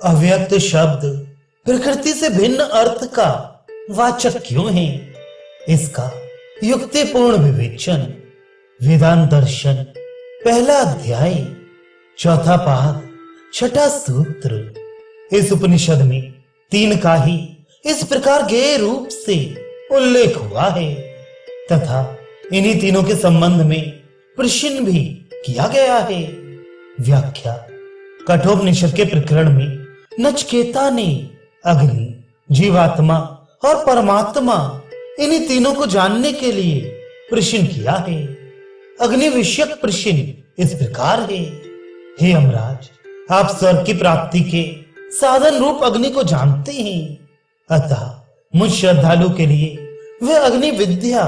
अव्यक्त शब्द प्रकृति से भिन्न अर्थ का वाचक क्यों है, इसका युक्तिपूर्ण विवेचन वेदांत दर्शन पहला अध्याय चौथा पाद छठा सूत्र। इस उपनिषद में तीन का ही इस प्रकार गेय रूप से उल्लेख हुआ है तथा इन्हीं तीनों के संबंध में प्रश्न भी किया गया है। व्याख्या। कठोपनिषद के प्रकरण में नचिकेता ने अग्नि, जीवात्मा और परमात्मा इन्हीं तीनों को जानने के लिए प्रश्न किया है। अग्नि विषयक प्रश्न इस प्रकार है, हे यमराज, आप स्वर्ग की प्राप्ति के साधन रूप अग्नि को जानते हैं, अतः मुझ श्रद्धालु के लिए वह अग्नि विद्या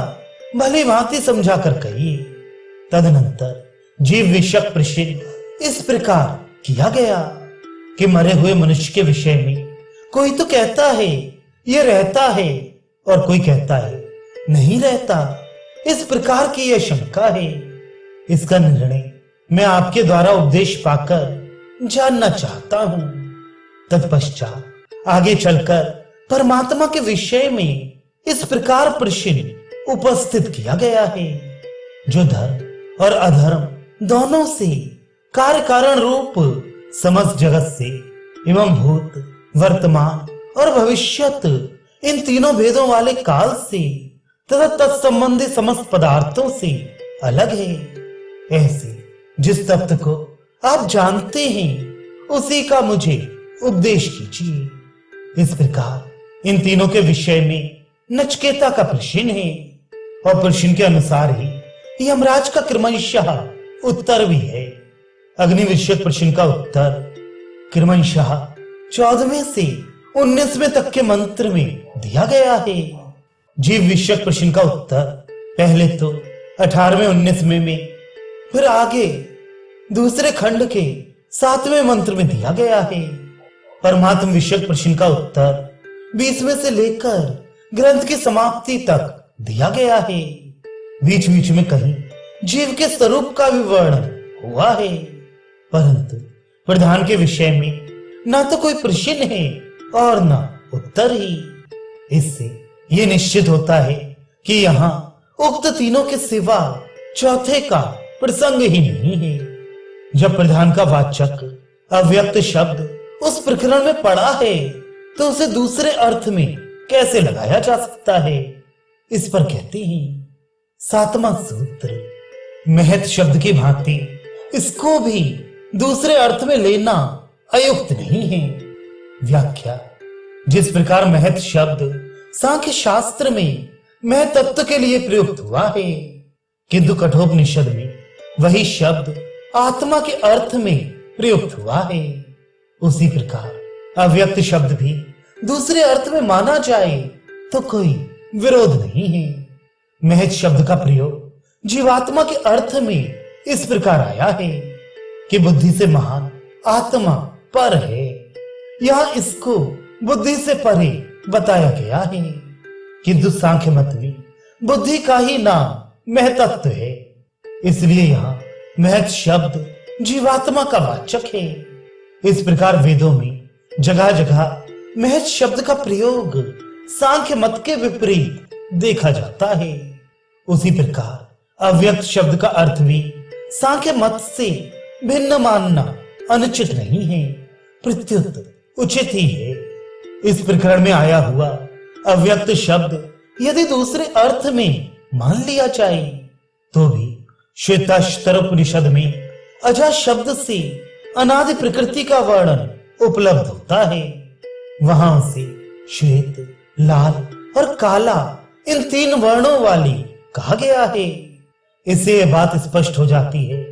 भली भांति समझा कर कहिए। तदनंतर जीव विषयक प्रश्न इस प्रकार किया गया कि मरे हुए मनुष्य के विषय में कोई तो कहता है यह रहता है और कोई कहता है नहीं रहता। इस प्रकार की यह शंका है। इसका निर्णय मैं आपके द्वारा उपदेश पाकर जानना चाहता हूं। तत्पश्चात आगे चलकर परमात्मा के विषय में इस प्रकार प्रश्न उपस्थित किया गया है, जो धर्म और अधर्म दोनों से कार्य कारण रूप समस्त जगत से एवं भूत, वर्तमान और भविष्यत इन तीनों भेदों वाले काल से तथा तत्संबंधी समस्त पदार्थों से अलग है। ऐसे जिस तत्व को आप जानते हैं उसी का मुझे उपदेश कीजिए। इस प्रकार इन तीनों के विषय में नचिकेता का प्रश्न है और प्रश्न के अनुसार ही यमराज का क्रमशः उत्तर भी है। अग्नि विषयक प्रश्न का उत्तर क्रमशः 14वें से 19वें तक के मंत्र में दिया गया है। जीव विषयक प्रश्न का उत्तर पहले तो 18वें 19वें में, फिर आगे दूसरे खंड के 7वें मंत्र में दिया गया है। परमात्म विषयक प्रश्न का उत्तर 20वें से लेकर ग्रंथ की समाप्ति तक दिया गया है। बीच बीच में कहीं जीव के स्वरूप का भी वर्णन हुआ है, परंतु प्रधान के विषय में ना तो कोई प्रश्न है और ना उत्तर ही। इससे यह निश्चित होता है कि यहाँ उक्त तीनों के सिवा चौथे का प्रसंग ही नहीं है। जब प्रधान का वाचक अव्यक्त शब्द उस प्रकरण में पड़ा है तो उसे दूसरे अर्थ में कैसे लगाया जा सकता है, इस पर कहते हैं 7वां सूत्र। महत शब्द की भांति इसको भी दूसरे अर्थ में लेना अयुक्त नहीं है। व्याख्या। जिस प्रकार महत शब्द सांख्य शास्त्र में महत तत्व के लिए प्रयुक्त हुआ है, किंतु कठोपनिषद में वही शब्द आत्मा के अर्थ में प्रयुक्त हुआ है, उसी प्रकार अव्यक्त शब्द भी दूसरे अर्थ में माना जाए तो कोई विरोध नहीं है। महत शब्द का प्रयोग जीवात्मा के अर्थ में इस प्रकार आया है कि बुद्धि से महान आत्मा पर है। यहां इसको बुद्धि से परे बताया गया है, किंतु सांख्य मत में बुद्धि का ही नाम महतत्व है, इसलिए यहाँ महत शब्द जीवात्मा का वाचक है। इस प्रकार वेदों में जगह जगह महत शब्द का प्रयोग सांख्य मत के विपरीत देखा जाता है। उसी प्रकार अव्यक्त शब्द का अर्थ भी सांख्य मत से भिन्न मानना अनुचित नहीं है, प्रत्युत उचित ही है। इस प्रकरण में आया हुआ अव्यक्त शब्द यदि दूसरे अर्थ में मान लिया जाए तो भी श्वेताश्तर उपनिषद में अजा शब्द से अनादि प्रकृति का वर्णन उपलब्ध होता है। वहां से श्वेत, लाल और काला इन तीन वर्णों वाली कहा गया है। इससे यह बात स्पष्ट हो जाती है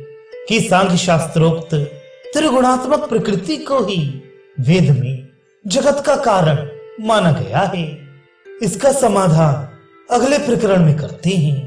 कि सांख्य शास्त्रोक्त त्रिगुणात्मक प्रकृति को ही वेद में जगत का कारण माना गया है। इसका समाधान अगले प्रकरण में करते हैं।